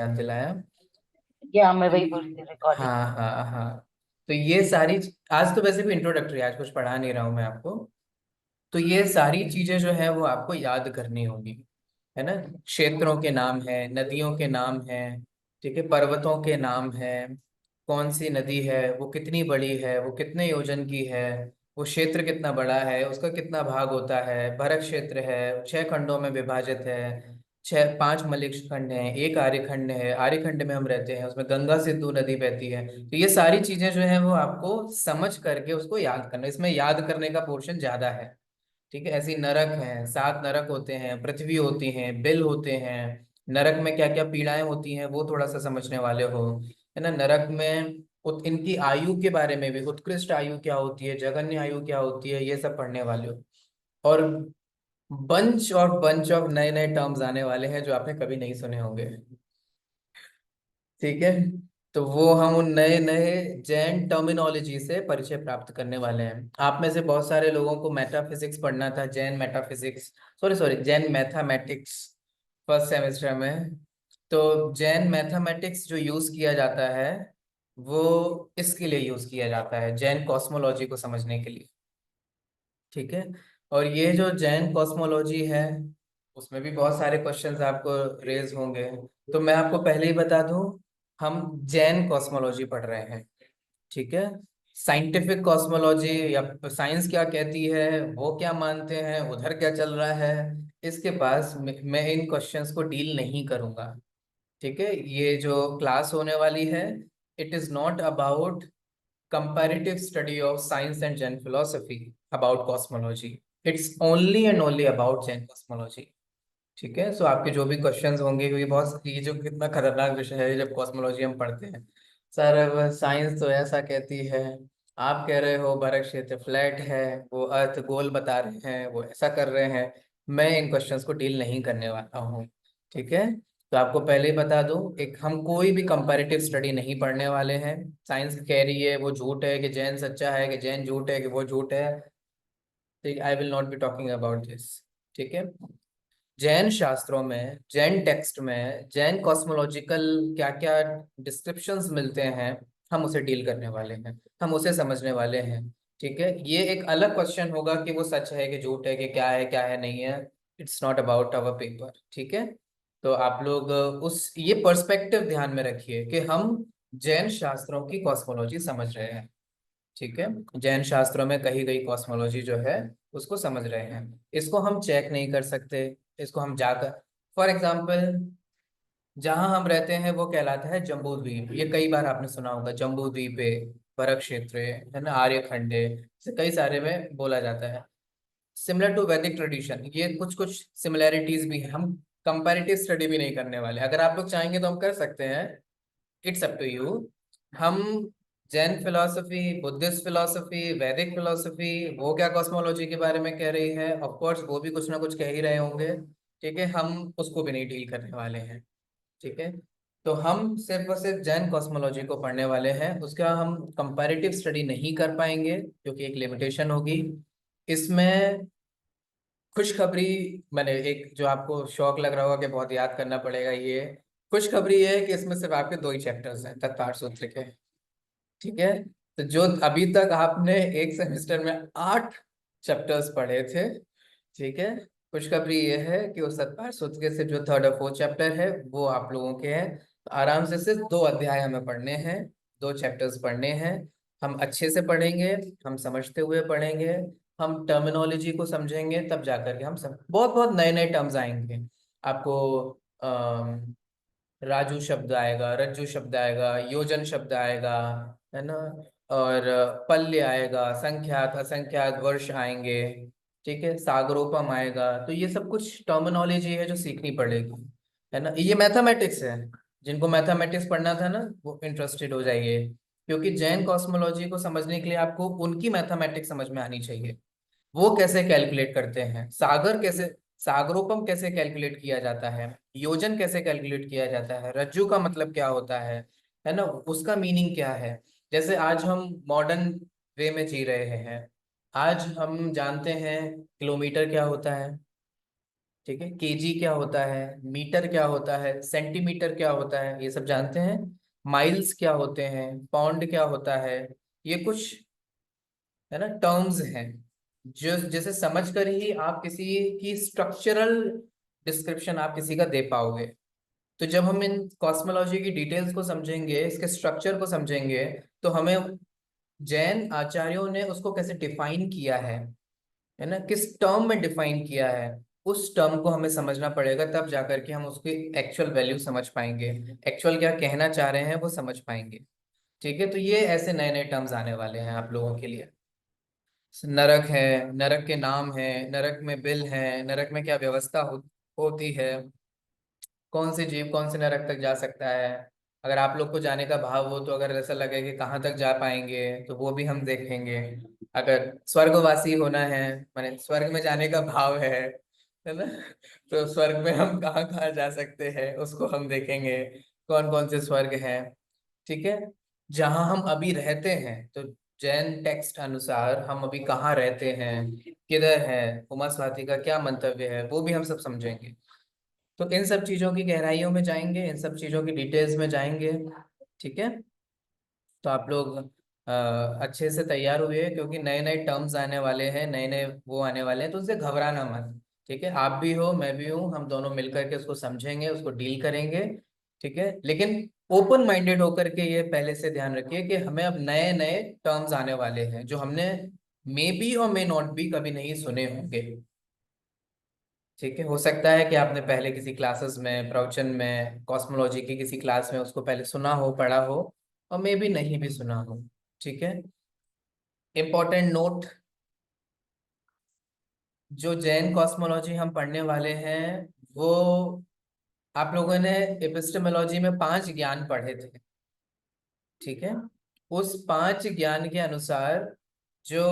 याद दिलाया। या मैं वही बोल रही थी, रिकॉर्डिंग। हाँ हाँ हाँ। तो ये सारी, आज तो वैसे भी इंट्रोडक्टरी, आज कुछ पढ़ा नहीं रहा हूँ मैं आपको। तो ये सारी चीजें जो है वो आपको याद करनी होगी, है ना। क्षेत्रों के नाम है, नदियों के नाम है, ठीक है, पर्वतों के नाम है, कौन सी नदी है, वो कितनी बड़ी है, वो कितने योजन की है, वो क्षेत्र कितना बड़ा है, उसका कितना भाग होता है, भरत क्षेत्र है, 6 खंडों में विभाजित है, 5 मलिक खंड हैं, एक आर्यखंड है, आर्यखंड में हम रहते हैं, उसमें गंगा सिंधु नदी बहती है। तो ये सारी चीजें जो है वो आपको समझ करके उसको याद करना, इसमें याद करने का पोर्शन ज्यादा है। ठीक है, ऐसी नरक हैं, 7 नरक होते हैं, पृथ्वी होती हैं, बिल होते हैं। नरक में क्या क्या पीड़ाएं होती हैं वो थोड़ा सा समझने वाले हो, है ना। नरक में इनकी आयु के बारे में भी, उत्कृष्ट आयु क्या होती है, जघन्य आयु क्या होती है, ये सब पढ़ने वाले हो। और बंच ऑफ नए नए टर्म्स आने वाले हैं जो आपने कभी नहीं सुने होंगे। ठीक है। तो वो हम उन नए नए जैन टर्मिनोलॉजी से परिचय प्राप्त करने वाले हैं। आप में से बहुत सारे लोगों को मेटाफिजिक्स पढ़ना था, Jain metaphysics, sorry sorry, Jain mathematics, first semester में। तो जैन मैथमेटिक्स जो यूज किया जाता है वो इसके लिए यूज किया जाता है, जैन कॉस्मोलॉजी को समझने के लिए। ठीक है। और ये जो जैन कॉस्मोलॉजी है उसमें भी बहुत सारे क्वेश्चंस आपको रेज होंगे। तो मैं आपको पहले ही बता दूं, हम जैन कॉस्मोलॉजी पढ़ रहे हैं। ठीक है। साइंटिफिक कॉस्मोलॉजी या साइंस क्या कहती है, वो क्या मानते हैं, उधर क्या चल रहा है, इसके पास मैं इन क्वेश्चंस को डील नहीं करूंगा। ठीक है। ये जो क्लास होने वाली है, it is not about comparative study of science and Jain philosophy about cosmology. It's only and only about Jain cosmology. ठीक है। सो आपके जो भी क्वेश्चंस होंगे, क्योंकि बहुत ये जो कितना खतरनाक विषय है जब कॉस्मोलॉजी हम पढ़ते हैं। सर साइंस तो ऐसा कहती है, आप कह रहे हो भरत क्षेत्र फ्लैट है, वो अर्थ गोल बता रहे हैं, वो ऐसा कर रहे हैं। मैं इन क्वेश्चंस को डील नहीं करने वाला हूँ। ठीक है। तो आपको पहले ही बता दूं, एक हम कोई भी कंपैरेटिव स्टडी नहीं पढ़ने वाले हैं। साइंस कह रही है वो झूठ है, कि जैन सच्चा है, कि जैन झूठ है, कि वो झूठ है। ठीक, I will not be talking about this. ठीक है। जैन शास्त्रों में, जैन टेक्स्ट में, जैन कॉस्मोलॉजिकल क्या क्या डिस्क्रिप्शंस मिलते हैं, हम उसे डील करने वाले हैं, हम उसे समझने वाले हैं। ठीक है। ये एक अलग क्वेश्चन होगा कि वो सच है कि झूठ है, कि क्या है नहीं है। It's not about our paper. ठीक है। तो आप लोग उस ये पर्सपेक्टिव ध्यान में रखिए कि हम जैन शास्त्रों की कॉस्मोलॉजी समझ रहे हैं। ठीक है। जैन शास्त्रों में कही गई कॉस्मोलॉजी जो है उसको समझ रहे हैं। इसको हम चेक नहीं कर सकते, इसको हम जाकर, फॉर एग्जाम्पल, जहां हम रहते हैं वो कहलाता है जम्बू द्वीप। ये कई बार आपने सुना होगा, जम्बू द्वीप है, बरक क्षेत्र है ना, आर्यखंड है, इसे कई सारे में बोला जाता है। सिमिलर टू वैदिक ट्रेडिशन, ये कुछ कुछ सिमिलैरिटीज भी हैं। हम कंपैरेटिव स्टडी भी नहीं करने वाले, अगर आप लोग चाहेंगे तो हम कर सकते हैं, इट्स अप टू यू। हम Jain philosophy, Buddhist philosophy, Vedic philosophy, वो क्या कॉस्मोलॉजी के बारे में कह रही है, ऑफ कोर्स वो भी कुछ ना कुछ कह ही रहे होंगे। ठीक है। हम उसको भी नहीं डील करने वाले हैं। ठीक है। तो हम सिर्फ और सिर्फ जैन कॉस्मोलॉजी को पढ़ने वाले हैं, उसका हम कंपैरेटिव स्टडी नहीं कर पाएंगे क्योंकि एक लिमिटेशन होगी इसमें। खुशखबरी, मैंने एक जो आपको शौक लग रहा होगा कि बहुत याद करना पड़ेगा, ये खुशखबरी ये है कि इसमें सिर्फ आपके 2 ही चैप्टर्स हैं तत्पार सूत्र के। ठीक है। तो जो अभी तक आपने एक सेमेस्टर में 8 चैप्टर्स पढ़े थे, ठीक है, खुशखबरी ये है कि उस सतपाल सूत्र के से जो थर्ड और फोर्थ चैप्टर है वो आप लोगों के हैं। तो आराम से सिर्फ 2 अध्याय हमें पढ़ने हैं, 2 चैप्टर्स पढ़ने हैं। हम अच्छे से पढ़ेंगे, हम समझते हुए पढ़ेंगे, हम टर्मिनोलॉजी को समझेंगे, तब जाकर के हम सब बहुत बहुत नए नए टर्म्स आएंगे आपको। राजू शब्द आएगा, रज्जु शब्द आएगा, योजन शब्द आएगा, है ना। और पल्य आएगा, संख्यात असंख्यात वर्ष आएंगे। ठीक है। सागरोपम आएगा। तो ये सब कुछ टर्मिनोलॉजी है जो सीखनी पड़ेगी, है ना। ये मैथमेटिक्स है, जिनको मैथमेटिक्स पढ़ना था ना वो इंटरेस्टेड हो जाइए, क्योंकि जैन कॉस्मोलॉजी को समझने के लिए आपको उनकी मैथमेटिक्स समझ में आनी चाहिए। वो कैसे कैलकुलेट करते हैं, सागर कैसे, सागरोपम कैसे कैलकुलेट किया जाता है, योजन कैसे कैलकुलेट किया जाता है, रज्जु का मतलब क्या होता है ना, उसका मीनिंग क्या है। जैसे आज हम मॉडर्न वे में जी रहे हैं, आज हम जानते हैं किलोमीटर क्या होता है, ठीक है, केजी क्या होता है, मीटर क्या होता है, सेंटीमीटर क्या होता है, ये सब जानते हैं। माइल्स क्या होते हैं, पाउंड क्या होता है, ये कुछ है ना टर्म्स हैं जो जैसे समझकर ही आप किसी की स्ट्रक्चरल डिस्क्रिप्शन आप किसी का दे पाओगे। तो जब हम इन कॉस्मोलॉजी की डिटेल्स को समझेंगे, इसके स्ट्रक्चर को समझेंगे, तो हमें जैन आचार्यों ने उसको कैसे डिफाइन किया है ना, किस टर्म में डिफाइन किया है, उस टर्म को हमें समझना पड़ेगा, तब जाकर के हम उसकी एक्चुअल वैल्यू समझ पाएंगे, एक्चुअल क्या कहना चाह रहे हैं वो समझ पाएंगे। ठीक है, तो ये ऐसे नए नए टर्म्स आने वाले हैं आप लोगों के लिए। नरक है, नरक के नाम है, नरक में बिल है, नरक में क्या व्यवस्था होती है, कौन से जीव कौन से नरक तक जा सकता है, अगर आप लोग को जाने का भाव हो तो अगर ऐसा लगे कि कहाँ तक जा पाएंगे तो वो भी हम देखेंगे। अगर स्वर्गवासी होना है, माने स्वर्ग में जाने का भाव है ना, तो स्वर्ग में हम कहाँ कहाँ जा सकते हैं उसको हम देखेंगे, कौन कौन से स्वर्ग हैं। ठीक है, जहाँ हम अभी रहते हैं, तो जैन टेक्स्ट अनुसार हम अभी कहाँ रहते हैं, किधर है, उमा स्वाति का क्या मंतव्य है, वो भी हम सब समझेंगे। तो इन सब चीजों की गहराइयों में जाएंगे, इन सब चीजों की डिटेल्स में जाएंगे। ठीक है, तो आप लोग अच्छे से तैयार हुए, क्योंकि नए नए टर्म्स आने वाले हैं, नए नए वो आने वाले हैं, तो उससे घबराना मत। ठीक है, आप भी हो मैं भी हूँ, हम दोनों मिलकर के उसको समझेंगे, उसको डील करेंगे। ठीक है, लेकिन ओपन माइंडेड होकर के ये पहले से ध्यान रखिए कि हमें अब नए नए टर्म्स आने वाले हैं जो हमने मे बी और मे नॉट भी कभी नहीं सुने होंगे। ठीक है, हो सकता है कि आपने पहले किसी क्लासेस में, प्रवचन में, कॉस्मोलॉजी की किसी क्लास में उसको पहले सुना हो, पढ़ा हो, और मे भी नहीं भी सुना हो। ठीक है, इम्पोर्टेंट नोट, जो जैन कॉस्मोलॉजी हम पढ़ने वाले हैं वो, आप लोगों ने एपिस्टेमोलॉजी में 5 ज्ञान पढ़े थे। ठीक है, उस 5 ज्ञान के अनुसार जो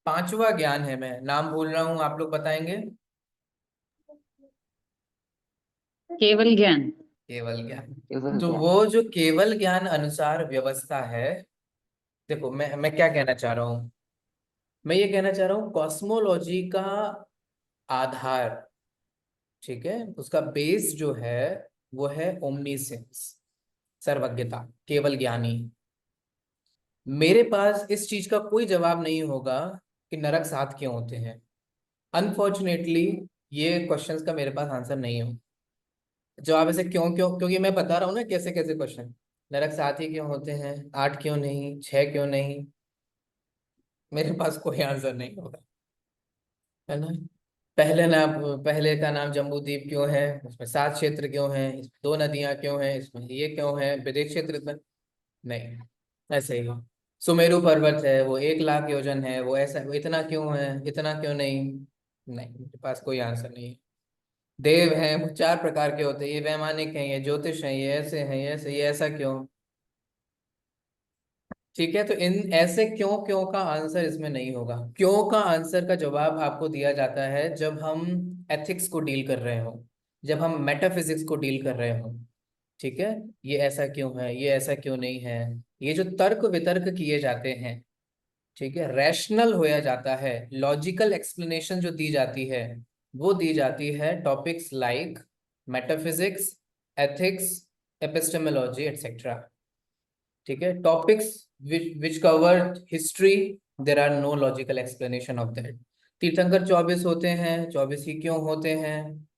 पांचवा ज्ञान है, मैं नाम भूल रहा हूँ, आप लोग बताएंगे। केवल ज्ञान। केवल ज्ञान। केवल तो ज्ञान। वो जो केवल ज्ञान अनुसार व्यवस्था है, देखो मैं क्या कहना चाह रहा हूँ, मैं ये कहना चाह रहा हूँ कॉस्मोलॉजी का आधार, ठीक है, उसका बेस जो है वो है ओमनीसेंस, सर्वज्ञता, केवल ज्ञानी। मेरे पास इस चीज का कोई जवाब नहीं होगा कि नरक 7 क्यों होते हैं। अनफॉर्चुनेटली ये क्वेश्चंस का मेरे पास आंसर नहीं हो। जवाब ऐसे क्यों क्यों, क्योंकि मैं बता रहा हूँ ना कैसे कैसे क्वेश्चन। नरक 7 ही क्यों होते हैं, 8 क्यों नहीं, 6 क्यों नहीं, मेरे पास कोई आंसर नहीं होगा, है ना। पहले नाम, पहले का नाम जम्बूद्वीप क्यों है, उसमें 7 क्षेत्र क्यों हैं, इसमें 2 नदियां क्यों हैं, इसमें ये क्यों है, विदेश क्षेत्र इसमें नहीं, ऐसे ही। सुमेरु पर्वत है वो 1 लाख योजन है, वो ऐसा, वो इतना क्यों है, इतना क्यों नहीं, नहीं, मेरे पास कोई आंसर नहीं है। देव हैं वो 4 प्रकार के होते हैं, ये वैमानिक हैं, ये ज्योतिष हैं, ये ऐसे हैं, ये ऐसे, ये ऐसा क्यों। ठीक है, तो इन ऐसे क्यों क्यों का आंसर इसमें नहीं होगा। क्यों का आंसर का जवाब आपको दिया जाता है जब हम एथिक्स को डील कर रहे हो, जब हम मेटाफिजिक्स को डील कर रहे हो। ठीक है, ये ऐसा क्यों है, ये ऐसा क्यों नहीं है, ये जो तर्क वितर्क किए जाते हैं, ठीक है, रैशनल होया जाता है, लॉजिकल एक्सप्लेनेशन जो दी जाती है, वो दी जाती है topics like metaphysics, ethics, epistemology etcetera. ठीक है, topics which cover history, there are no logical explanation of that. तीर्थंकर 24 होते हैं, 24 ही क्यों होते हैं,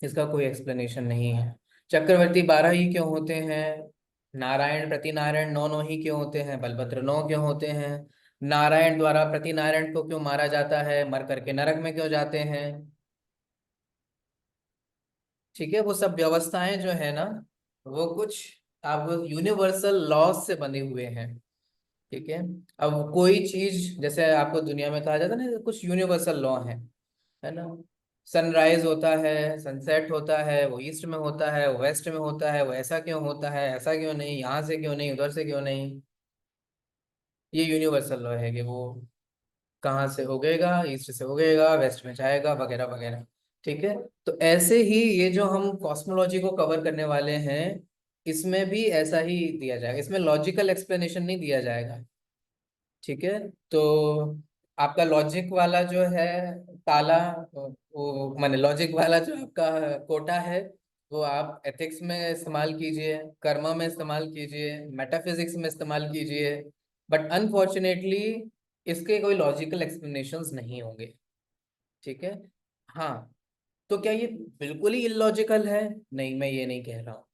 इसका कोई एक्सप्लेनेशन नहीं है। चक्रवर्ती 12 ही क्यों होते हैं, नारायण प्रति नारायण 9 9 ही क्यों होते हैं, बलभद्र 9 क्यों होते हैं, नारायण द्वारा प्रति नारायण को क्यों मारा जाता है, मर करके नरक में क्यों जाते हैं। ठीक है, वो सब व्यवस्थाएं जो है ना, वो कुछ आप यूनिवर्सल लॉज से बने हुए हैं। ठीक है, अब कोई चीज जैसे आपको दुनिया में कहा जाता है ना, कुछ यूनिवर्सल लॉ है ना। सनराइज होता है, सनसेट होता है, वो ईस्ट में होता है, वो वेस्ट में होता है, वो ऐसा क्यों होता है, ऐसा क्यों नहीं, यहाँ से क्यों नहीं, उधर से क्यों नहीं। ये यूनिवर्सल लॉ है कि वो कहाँ से उगेगा, ईस्ट से उगेगा, वेस्ट में जाएगा, वगैरह वगैरह। ठीक है, तो ऐसे ही ये जो हम कॉस्मोलॉजी को कवर करने वाले हैं, इसमें भी ऐसा ही दिया जाएगा, इसमें लॉजिकल एक्सप्लेनेशन नहीं दिया जाएगा। ठीक है, तो आपका लॉजिक वाला जो है ताला, वो माने लॉजिक वाला जो आपका कोटा है, वो आप एथिक्स में इस्तेमाल कीजिए, कर्म में इस्तेमाल कीजिए, मेटाफिजिक्स में इस्तेमाल कीजिए, बट अनफॉर्चुनेटली इसके कोई लॉजिकल एक्सप्लेनेशंस नहीं होंगे। ठीक है। हाँ, तो क्या ये बिल्कुल ही इलॉजिकल है? नहीं, मैं ये नहीं कह रहा हूँ।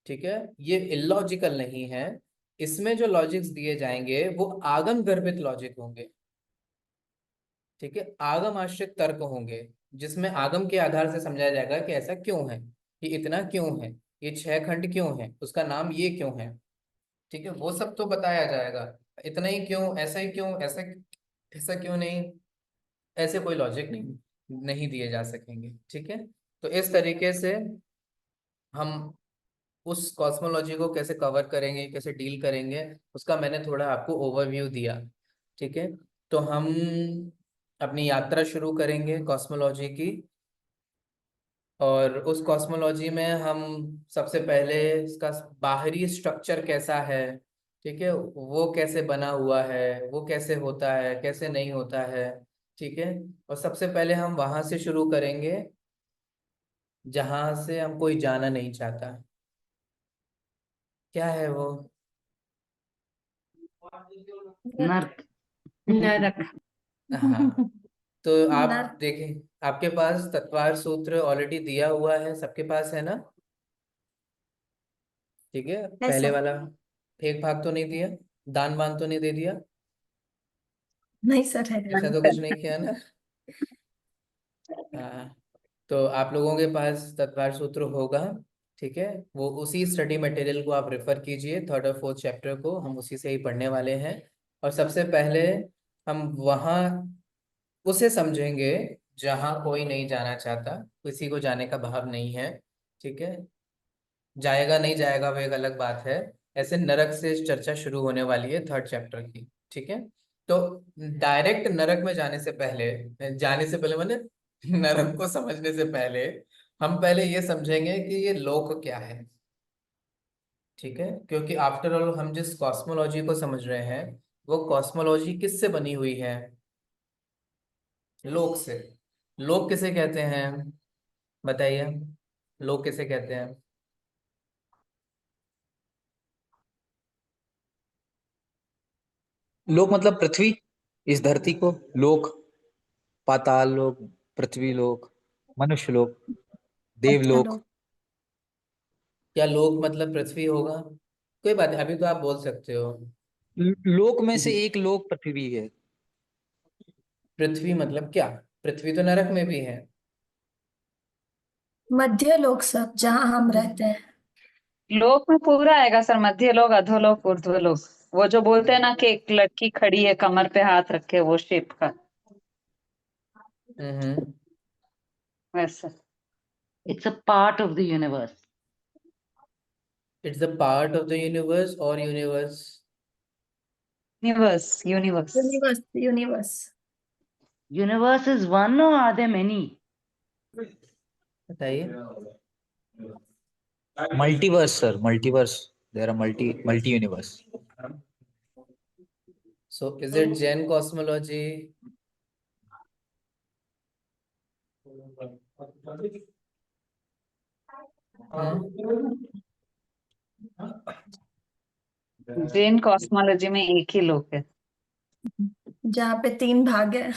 ठीक है, ये इलॉजिकल नहीं है। इसमें जो लॉजिक्स दिए जाएंगे वो आगम गर्भित लॉजिक होंगे। ठीक है, आगम आश्रित तर्क होंगे, जिसमें आगम के आधार से समझाया जाएगा कि ऐसा क्यों है, ये इतना क्यों है, ये छह खंड क्यों है, उसका नाम ये क्यों है। ठीक है, वो सब तो बताया जाएगा। इतना ही क्यों, ऐसा ही क्यों, ऐसा ऐसा क्यों नहीं, ऐसे कोई लॉजिक नहीं नहीं दिए जा सकेंगे। ठीक है, तो इस तरीके से हम उस कॉस्मोलॉजी को कैसे कवर करेंगे, कैसे डील करेंगे, उसका मैंने थोड़ा आपको ओवरव्यू दिया। ठीक है, तो हम अपनी यात्रा शुरू करेंगे कॉस्मोलॉजी की। और उस कॉस्मोलॉजी में हम सबसे पहले इसका बाहरी स्ट्रक्चर कैसा है, ठीक है, वो कैसे बना हुआ है, वो कैसे होता है, कैसे नहीं होता है। ठीक है, और सबसे पहले हम वहां से शुरू करेंगे जहां से हम कोई जाना नहीं चाहता। क्या है वो? नर्क। नरक। हाँ, तो आप नर्क। देखें, आपके पास तत्वार सूत्र ऑलरेडी दिया हुआ है, सबके पास है ना? ठीक है, है पहले सर। वाला फेक भाग तो नहीं दिया, दान वान तो नहीं दे दिया, नहीं सर, है। ऐसा तो कुछ नहीं किया ना? हाँ, तो आप लोगों के पास तत्वार सूत्र होगा। ठीक है, वो उसी स्टडी मटेरियल को आप रेफर कीजिए, थर्ड और फोर्थ चैप्टर को हम उसी से ही पढ़ने वाले हैं। और सबसे पहले हम वहाँ उसे समझेंगे जहाँ कोई नहीं जाना चाहता, किसी को जाने का भाव नहीं है। ठीक है, जाएगा नहीं जाएगा वो एक अलग बात है। ऐसे नरक से चर्चा शुरू होने वाली है थर्ड चैप्टर की। ठीक है, तो डायरेक्ट नरक में जाने से पहले मैंने नरक को समझने से पहले हम पहले ये समझेंगे कि ये लोक क्या है। ठीक है, क्योंकि आफ्टर ऑल हम जिस कॉस्मोलॉजी को समझ रहे हैं, वो कॉस्मोलॉजी किससे बनी हुई है? लोक से। लोक किसे कहते हैं? बताइए, लोक किसे कहते हैं? लोक मतलब पृथ्वी, इस धरती को लोक, पाताल लोक, पृथ्वी लोक, मनुष्य लोक, अच्छा देवलोक। लोग। क्या लोक मतलब पृथ्वी होगा? कोई बात नहीं, अभी तो आप बोल सकते हो। लोक में से एक लोक पृथ्वी है। पृथ्वी मतलब क्या? पृथ्वी तो नरक में भी है। मध्य लोक सर, जहाँ हम रहते हैं। लोक में पूरा आएगा सर, मध्य लोक, अधोलोक, ऊर्ध्वलोक। वो जो बोलते हैं ना कि एक लड़की खड़ी है कमर पे हाथ रखे, वो शेप का, हम्म। वैसे। It's a part of the universe. It's a part of the universe और universe. Universe, universe. Universe, universe. Universe is one or are there many? बताइए। Multiverse sir, multiverse. There are multi universe. So is it Jain cosmology? Jain cosmology में एक ही लोक है। जहाँ पे 3 भाग है।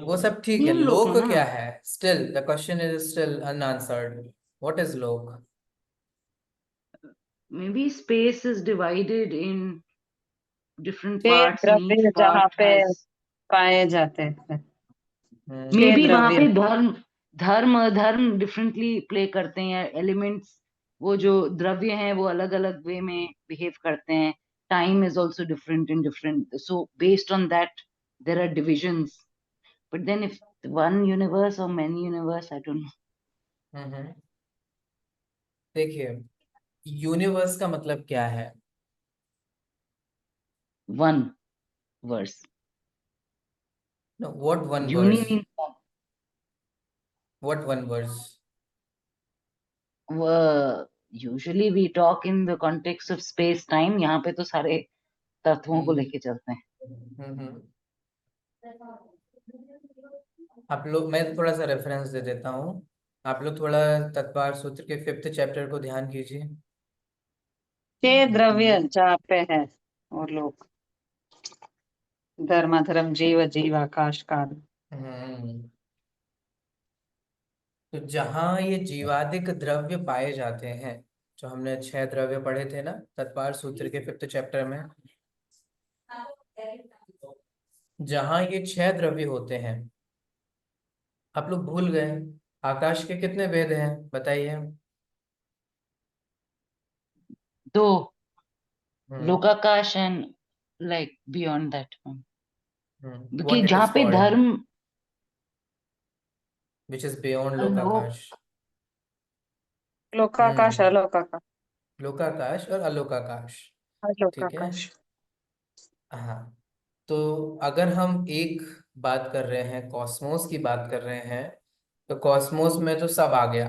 वो सब ठीक है, तीन लोक है लोक ना? क्या है? Still the question is still unanswered. What is लोक? Maybe space is divided in different छह parts and each द्रव्य जहाँ part पे has पाए जाते हैं। छह maybe वहां द्रव्य। पे धर्म धर्म धर्म डिफरेंटली प्ले करते हैं एलिमेंट्स। वो जो द्रव्य हैं वो अलग अलग वे में बिहेव करते हैं। Time is also different in different, so based on that there are divisions. But then if one universe और many universe, I don't hmm. देखिए, यूनिवर्स का मतलब क्या है? No. One verse. What one uni verse? Means what one verse? Usually we talk in the context of space time. यहाँ पे तो सारे तत्वों को हम्म लेके चलते हैं। हम्म। आप लोग, मैं थोड़ा सा रेफरेंस दे देता हूँ। आप लोग थोड़ा तत्वार सूत्र के 5th चैप्टर को ध्यान कीजिए। 6 द्रव्य जहाँ पे है वो लोग, धर्म अधर्म जीव जीव आकाश काल। हम्म। तो जहाँ ये जीवादिक द्रव्य पाए जाते हैं, जो हमने 6 द्रव्य पढ़े थे ना तत्वार सूत्र के 5th चैप्टर में, जहाँ ये 6 द्रव्य होते हैं, आप लोग भूल गए आकाश के कितने भेद हैं बताइए। 2, हम्म लोकाकाश एंड लाइक बियॉन्ड दैट, कि व्हाट इट जहाँ इज पे कॉल्ड, धर्म, विच इज बियॉन्ड लोक, लोकाकाश। लोकाकाश हम्म अलोकाकाश। लोकाकाश और अलोकाकाश। ठीक है। अलोकाकाश। हाँ। तो अगर हम एक बात कर रहे हैं, कॉस्मोस की बात कर रहे हैं, तो कॉस्मोस में तो सब आ गया।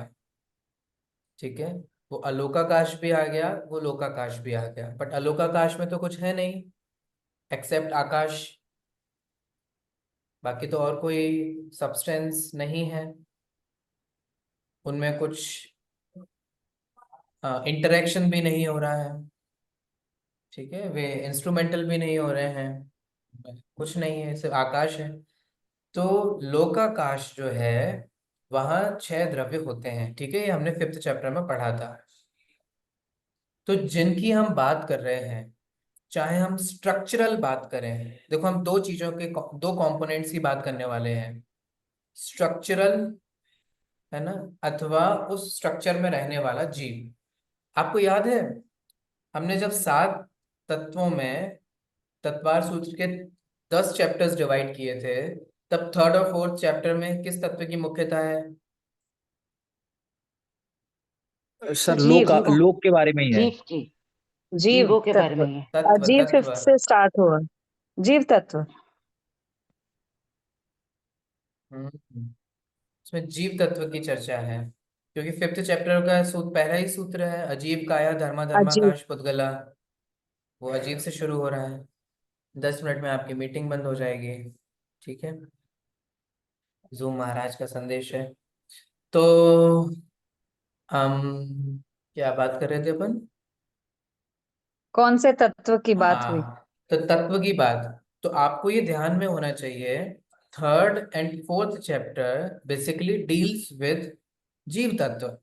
ठीक है। वो अलोकाकाश भी आ गया, वो लोकाकाश भी आ गया, बट अलोकाकाश में तो कुछ है नहीं एक्सेप्ट आकाश। बाकी तो और कोई सब्सटेंस नहीं है उनमें, कुछ इंटरेक्शन भी नहीं हो रहा है। ठीक है, वे इंस्ट्रूमेंटल भी नहीं हो रहे हैं, कुछ नहीं है, सिर्फ आकाश है। तो लोकाकाश जो है, वहाँ 6 द्रव्य होते हैं। ठीक है, ये हमने 5th चैप्टर में पढ़ा था। तो जिनकी हम बात कर रहे हैं, चाहे हम स्ट्रक्चरल बात करें, देखो हम दो चीजों के, दो कंपोनेंट्स की बात करने वाले हैं, स्ट्रक्चरल, है ना, अथवा उस स्ट्रक्चर में रहने वाला जीव। आपको याद है हमने जब 7 तत्वों में तत्वार सूत्र के 10 चैप्टर्स डिवाइड किए थे, तब 3rd और 4th चैप्टर में किस तत्व की मुख्यता है? सर जीव। लोक के बारे में ही है। जीव की, जीव जीवों के बारे तत्व। में ही है। तत्व जीव तत्व। 5th से स्टार्ट हुआ। जीव तत्व। हम्म इसमें जीव तत्व की चर्चा है, क्योंकि 5th चैप्टर का सूत्र, पहला ही सूत्र है, अजीब काया धर्मा अजीव। धर्माकाश पुद्गला। वो अजीब से शुरू हो रहा है। 10 मिनट में आपकी मीटिंग बंद हो जाएगी। ठीक है, जूम महाराज का संदेश है। तो हम क्या बात कर रहे थे अपन? कौन से तत्व की बात हुई? हाँ, तो तत्व की बात। तो आपको ये ध्यान में होना चाहिए, 3rd and 4th chapter basically deals with जीव तत्व।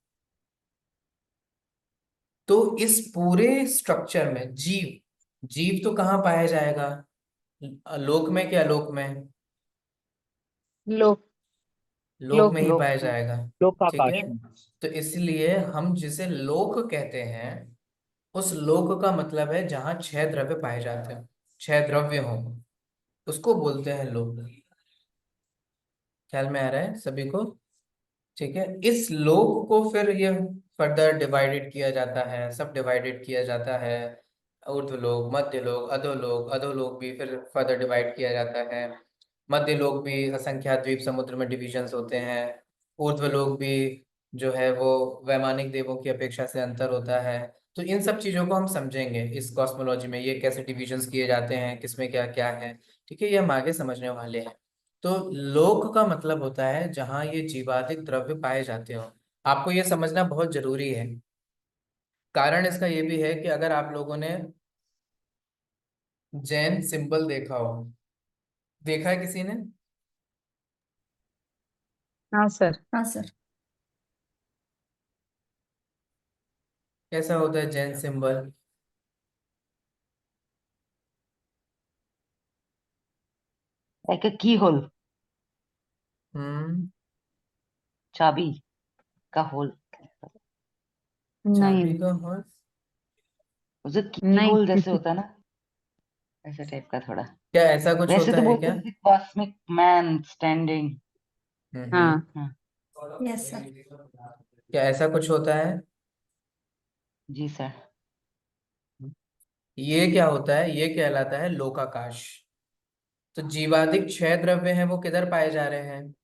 तो इस पूरे स्ट्रक्चर में जीव, जीव तो कहाँ पाया जाएगा? लोक में, क्या लोक में? लोक। लोक लोक में ही में। लोक पाया में। जाएगा। ठीक है। लोकाकाश में। तो इसलिए हम जिसे लोक कहते हैं, उस लोक का मतलब है जहाँ 6 द्रव्य पाए जाते हैं, 6 द्रव्य हों, उसको बोलते हैं लोक। ख्याल में आ रहा है सभी को? ठीक है। इस लोक को फिर ये फर्दर डिवाइडेड किया जाता है, सब डिवाइडेड किया जाता है। ऊर्ध्वलोक, मध्यलोक, अधोलोक, अधोलोक भी फिर फर्दर डिवाइड किया जाता है। मध्यलोक भी असंख्यात द्वीप समुद्र में डिविजन्स होते हैं। ऊर्ध्वलोक भी जो है वो वैमानिक देवों की अपेक्षा से अंतर होता है। तो इन सब चीजों को हम समझेंगे इस कॉस्मोलॉजी में, ये कैसे डिविजन्स किए जाते हैं, किसमें क्या क्या है। ठीक है, ये हम आगे समझने वाले हैं। तो लोक का मतलब होता है जहां ये जीवादिक द्रव्य पाए जाते हो। आपको ये समझना बहुत जरूरी है। कारण इसका ये भी है कि अगर आप लोगों ने जैन सिंबल देखा हो, देखा है किसी ने? हाँ सर। हाँ सर। कैसा होता है जैन सिंबल? लाइक अ की होल, हम्म चाबी का होल। चाबी नहीं। का होल? उसे की नहीं। होल जैसे होता है ना, ऐसे टाइप का थोड़ा। क्या ऐसा कुछ वैसे होता तो है बोलते क्या? हैं कॉस्मिक मैन स्टैंडिंग। हाँ। हाँ। Yes sir. क्या ऐसा कुछ होता है? जी सर। ये क्या होता है? ये कहलाता है लोकाकाश। तो जीवादिक 6 द्रव्य हैं, वो किधर पाए जा रहे हैं?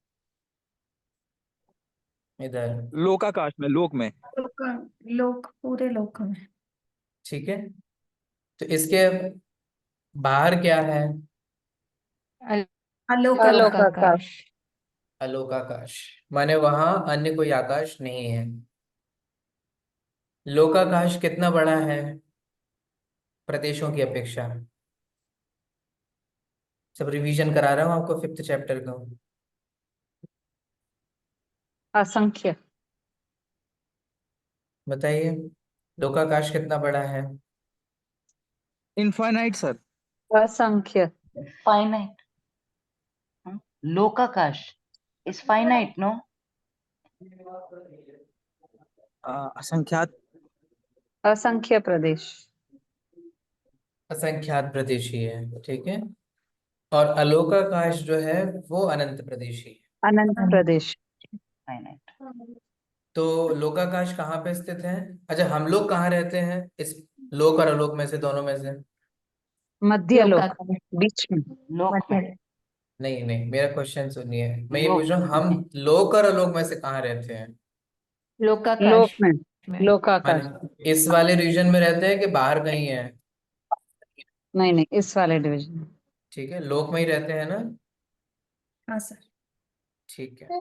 इधर। लोकाकाश में, लोक में। लोक, लोक पूरे लोक में। ठीक है। तो इसके बाहर क्या है? अलोका अलोकाकाश। अलोकाकाश। माने वहां अन्य कोई आकाश नहीं है। लोकाकाश कितना बड़ा है प्रदेशों की अपेक्षा? सब रिवीजन करा रहा हूँ आपको फिफ्थ चैप्टर का। असंख्य। बताइए, लोकाकाश कितना बड़ा है? Infinite sir. असंख्य। Finite. Lokakarsh is finite, no? असंख्यात। असंख्य प्रदेश। असंख्यात प्रदेशी है, ठीक है। और अलोकाकाश जो है वो अनंत प्रदेशी है। अनंत प्रदेश। Finite. तो लोकाकाश कहाँ पे स्थित है? अच्छा, हम लोग कहाँ रहते हैं इस लोक और अलोक में से, दोनों में से? मध्य लोक। बीच में। लोक में। नहीं नहीं, मेरा क्वेश्चन सुनिए, मैं ये पूछ लोक रहा हूँ हम लोक और अलोक में से कहाँ रहते हैं? लोक में। लोकाकाश। माने इस वाले रीजन में रहते हैं कि बाहर कहीं है? नहीं नहीं, इस वाले डिवीजन। ठीक है, लोक में ही रहते हैं ना? हाँ सर। ठीक है।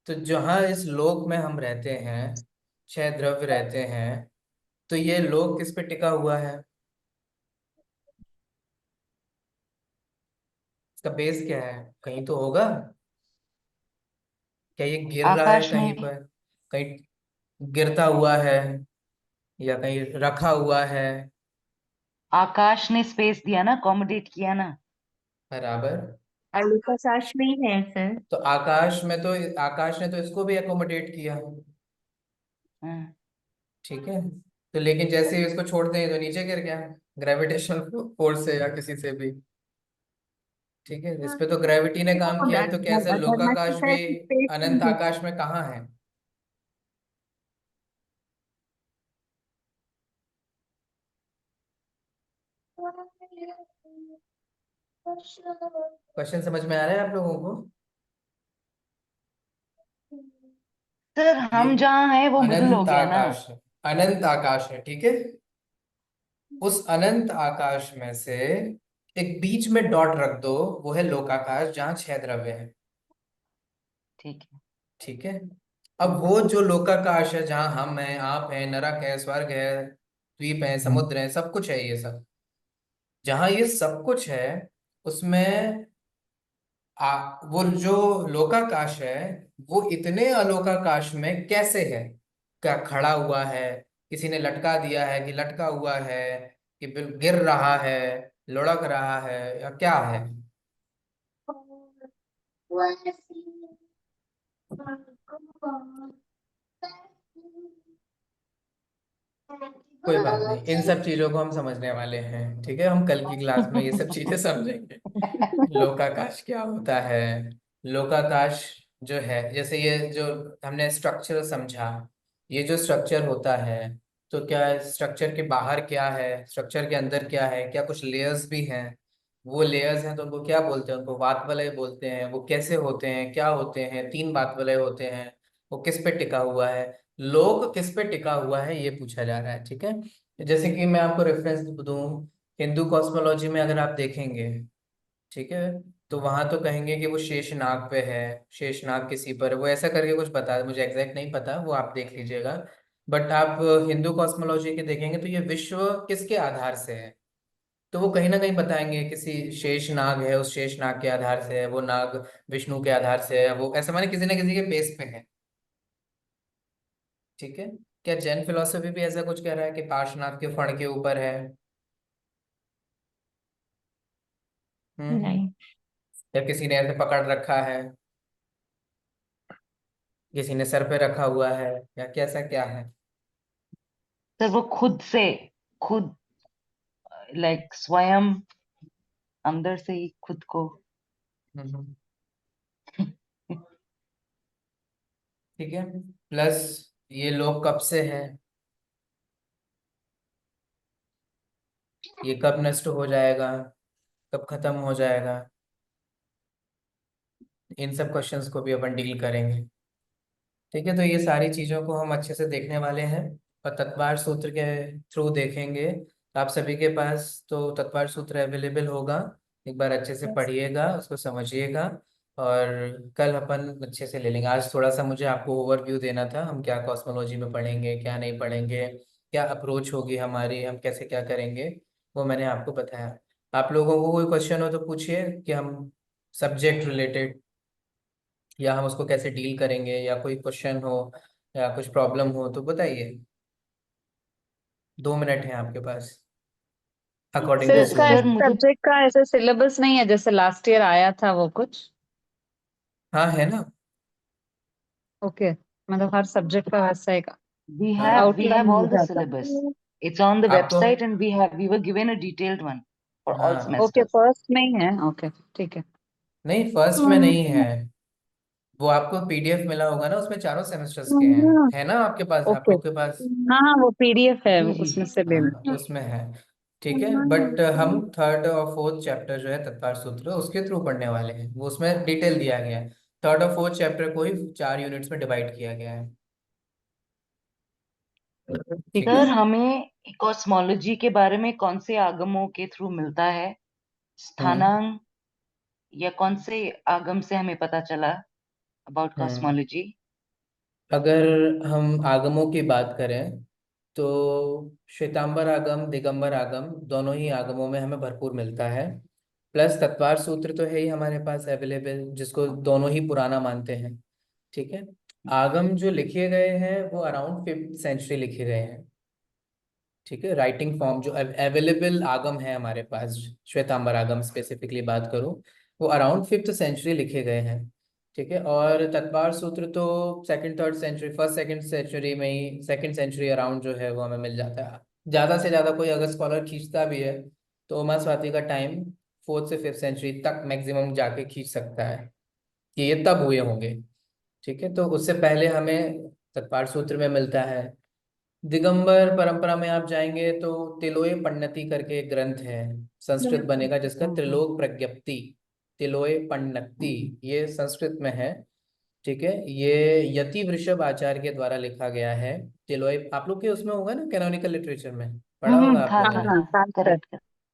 तो जहाँ इस लोक में हम रहते हैं, छह द्रव्य रहते हैं, तो ये लोक किस पे टिका हुआ है? इसका बेस क्या है? कहीं तो होगा। क्या ये गिर रहा है आकाश कहीं में। पर? कहीं गिरता हुआ है या कहीं रखा हुआ है? आकाश ने स्पेस दिया ना, अकोमोडेट किया ना। बराबर। अलोकाकाश में ही है सर। तो आकाश ने तो इसको भी एकोमोडेट किया। हम्म, ठीक है। तो लेकिन जैसे ही इसको छोड़ते हैं तो नीचे गिर गया, ग्रेविटेशनल फोर्स से या किसी से भी। ठीक है, इस पे तो ग्रेविटी ने काम किया है, तो कैसे लोकाकाश भी अनंत आकाश में कहाँ है? क्वेश्चन समझ में आ रहा है आप लोगों को? सर ये हम जहाँ हैं वो मिडिल हो अनंत गया ना। आकाश है, अनंत आकाश है, ठीक है। उस अनंत आकाश में से एक बीच में डॉट रख दो, वो है लोकाकाश, जहाँ छह द्रव्य है। ठीक है। ठीक है। अब वो जो लोकाकाश है, जहाँ हम हैं, आप हैं, नरक है, स्वर्ग है, द्वीप है, समुद्र है, सब कुछ है, ये सब जहाँ ये सब कुछ है, उसमें वो जो लोकाकाश है, वो इतने अलोकाकाश में कैसे है? क्या खड़ा हुआ है, किसी ने लटका दिया है, कि लटका हुआ है, कि गिर रहा है, लुढ़क रहा है, या क्या है? कोई बात नहीं, इन सब चीजों को हम समझने वाले हैं, ठीक है। हम कल की क्लास में ये सब चीजें समझेंगे। लोकाकाश क्या होता है? लोकाकाश जो है, जैसे ये जो हमने स्ट्रक्चर समझा, ये जो स्ट्रक्चर होता है, तो क्या स्ट्रक्चर के बाहर क्या है, स्ट्रक्चर के अंदर क्या है, क्या कुछ लेयर्स भी हैं? वो लेयर्स हैं तो उनको क्या बोलते हैं? उनको वात वलय बोलते हैं। वो कैसे होते हैं, क्या होते हैं? तीन वात वलय होते हैं। वो किस पे टिका हुआ है? लोक किस पे टिका हुआ है, ये पूछा जा रहा है, ठीक है। जैसे कि मैं आपको रेफरेंस दूं, हिंदू कॉस्मोलॉजी में अगर आप देखेंगे, ठीक है, तो वहां तो कहेंगे कि वो शेषनाग पे है, शेषनाग किसी पर है, वो ऐसा करके कुछ बता, मुझे एग्जैक्ट नहीं पता, वो आप देख लीजिएगा। बट आप हिंदू कॉस्मोलॉजी के देखेंगे तो ये विश्व किसके आधार से है, तो वो कहीं ना कहीं बताएंगे किसी शेष नाग है, उस शेष नाग के आधार से है, वो नाग विष्णु के आधार से है, वो ऐसा माने किसी ना किसी के बेस पे है। ठीक है। क्या जैन फिलोसफी भी ऐसा कुछ कह रहा है कि पार्श्वनाथ के फण के ऊपर है? नहीं। या किसी ने ऐसे पकड़ रखा है, किसी ने सर पे रखा हुआ है, या कैसा क्या है? सर वो खुद से, खुद, लाइक स्वयं अंदर से ही खुद को। हम्म। ठीक है। प्लस ये लोग कब से है, ये कब नष्ट हो जाएगा, कब खत्म हो जाएगा, इन सब क्वेश्चंस को भी अपन डील करेंगे। ठीक है, तो ये सारी चीजों को हम अच्छे से देखने वाले हैं और तत्वार सूत्र के थ्रू देखेंगे आप सभी के पास तो तत्पर सूत्र अवेलेबल होगा, एक बार अच्छे से Yes. पढ़िएगा, उसको समझिएगा, और कल अपन अच्छे से ले लेंगे। आज थोड़ा सा मुझे आपको ओवरव्यू देना था, हम क्या कॉस्मोलॉजी में पढ़ेंगे, क्या नहीं पढ़ेंगे, क्या अप्रोच होगी हमारी, हम कैसे क्या करेंगे, वो मैंने आपको बताया। आप लोगों को कोई क्वेश्चन हो तो पूछिए, कि हम सब्जेक्ट रिलेटेड, या हम उसको कैसे डील करेंगे, या कोई क्वेश्चन हो या कुछ प्रॉब्लम हो तो बताइए। 2 मिनट है आपके पास अकॉर्डिंग सर टू इसका सर रूल। ऐसे मुझे सब्जेक्ट का ऐसे सिलेबस नहीं है जैसे लास्ट ईयर आया था वो कुछ? हाँ है ना। ओके, मतलब हर सब्जेक्ट का वैसा है का we outline have mill all the जाता syllabus. It's on the आपको, website and we were given a detailed one for all हाँ, ओके, semesters. फर्स्ट में ही है, ओके ठीक है। नहीं फर्स्ट में नहीं है, वो आपको पीडीएफ मिला होगा ना, उसमें चारों सेमेस्टर्स के हैं, है ना आपके पास, आप ओके, लोग के पास। हाँ हाँ, वो पीडीएफ है, जी जी उसमें जी से ले हाँ लो। उसमें है। ठीक है, बट हम थर्ड और फोर्थ चैप्टर जो है तत्पर सूत्र उसके थ्रू पढ़ने वाले हैं, वो उसमें डिटेल दिया गया है। थर्ड और फोर्थ चैप्टर को ही 4 यूनिट्स में डिवाइड किया गया है। ठीक है। सर हमें कॉस्मोलॉजी के बारे में कौन से आगमों के थ्रू मिलता है? हम्म स्थानांक या कौन से आगम से हमें पता चला अबाउट हम्म कॉस्मोलॉजी? अगर हम आगमों की बात करें तो श्वेतांबर आगम, दिगंबर आगम, दोनों ही आगमों में हमें भरपूर मिलता है। प्लस तत्वार सूत्र तो है ही हमारे पास अवेलेबल, जिसको दोनों ही पुराना मानते हैं। ठीक है। आगम जो लिखे गए हैं वो अराउंड 5th सेंचुरी लिखे गए हैं। ठीक है, राइटिंग फॉर्म जो अवेलेबल आगम है हमारे पास, श्वेतांबर आगम स्पेसिफिकली बात करूं, वो अराउंड 5th सेंचुरी लिखे गए हैं। ठीक है, और तत्वार सूत्र तो second third century, first second century में ही, सेकंड सेंचुरी अराउंड जो है वो हमें मिल जाता है। ज़्यादा से ज़्यादा कोई अगर स्कॉलर खींचता भी है तो उमा स्वाति का टाइम 4th से 5th सेंचुरी तक मैक्सिमम जाके खींच सकता है, कि ये तब हुए होंगे। ठीक है, तो उससे पहले हमें तत्पाल सूत्र में मिलता है। दिगंबर परंपरा में आप जाएंगे तो तिलोय पण्णति करके एक ग्रंथ है, संस्कृत बनेगा जिसका त्रिलोक प्रज्ञप्ति, तिलोय पण्णति, ये संस्कृत में है। ठीक है, ये यति वृषभ आचार्य के द्वारा लिखा गया है। तिलोय आप लोग के उसमें होगा ना, कैनोनिकल लिटरेचर में पढ़ा होगा आप था हाँ लोगों था ने। हाँ, था, करेक्ट।